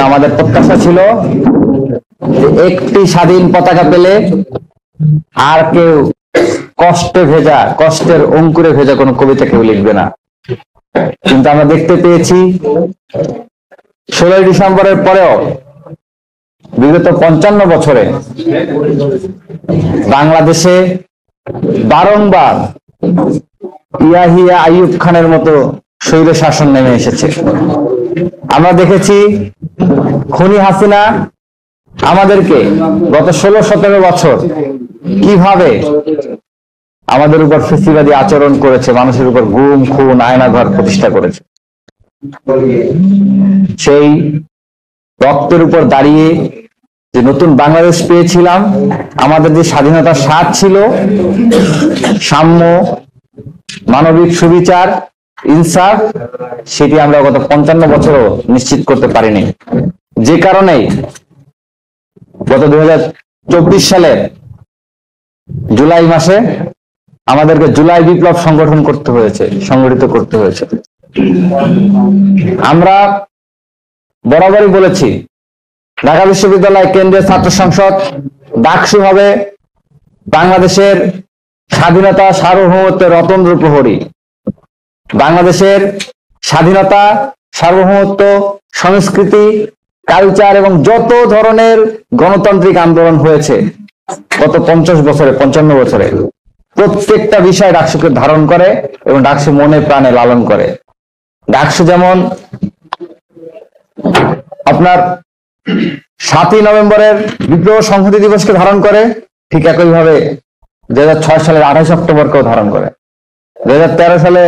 আমাদের প্রত্যাশা ছিল একটি স্বাধীন পতাকা পেলে আর কেউ কষ্টের অঙ্কুরে ভেজা কোনো কবিতা কেউ লিখবে না। কিন্তু আমরা দেখতে পেয়েছি 16ই ডিসেম্বরের পরেও বিগত 55 বছরে বাংলাদেশে বারংবার ইয়াহিয়া আইয়ুব খানের মতো স্বৈর শাসন নেমে এসেছে। আমরা দেখেছি খুনি হাসিনা আমাদেরকে গত 16-17 বছর কিভাবে আমাদের উপর ফ্যাসিবাদী আচরণ করেছে, মানুষের উপর গুম খুন আয়নাঘর প্রতিষ্ঠা করেছে। সেই রক্তের উপর দাঁড়িয়ে যে নতুন বাংলাদেশ পেয়েছিলাম, আমাদের যে স্বাধীনতার স্বাদ ছিল, সাম্য, মানবিক সুবিচার, ইনসাফ, সেটি আমরা গত 55 বছরও নিশ্চিত করতে পারিনি। যে কারণে গত 2024 সালের জুলাই মাসে আমাদেরকে জুলাই বিপ্লব সংগঠিত করতে হয়েছে। আমরা বরাবরই বলেছি ঢাকা বিশ্ববিদ্যালয় কেন্দ্রীয় ছাত্র সংসদ ডাকসু হবে বাংলাদেশের স্বাধীনতা সার্বভৌমত্বের রতন্দ্র প্রহরী। বাংলাদেশের স্বাধীনতা, সার্বভৌমত্ব, সংস্কৃতি, কালচার এবং যত ধরনের গণতান্ত্রিক আন্দোলন হয়েছে গত 55 বছরে প্রত্যেকটা বিষয় ডাকসুকে ধারণ করে এবং ডাকসু মনে প্রাণে লালন করে। ডাকসু যেমন আপনার 7ই নভেম্বরের বিপ্লব সংহতি দিবসকে ধারণ করে, ঠিক একইভাবে 2006 সালের 28 অক্টোবরকেও ধারণ করে। 2013 সালে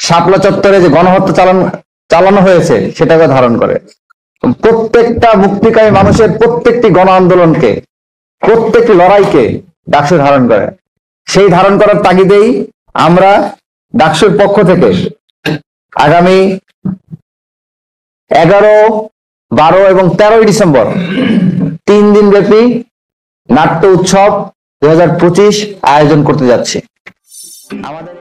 শাপলা চত্বরে যে গণহত্যা চালানো হয়েছে সেটাকে ধারণ করে। প্রত্যেকটা মুক্তিকামী মানুষের প্রত্যেকটি গণ আন্দোলনকে, প্রত্যেকটি লড়াইকে ডাকসু ধারণ করে। সেই ধারণ করার তাগিদেই আমরা ডাকসুর পক্ষ থেকে আগামী 11, 12 এবং 13ই ডিসেম্বর 3 দিন ব্যাপী নাট্য উৎসব 2025 আয়োজন করতে যাচ্ছি। আমাদের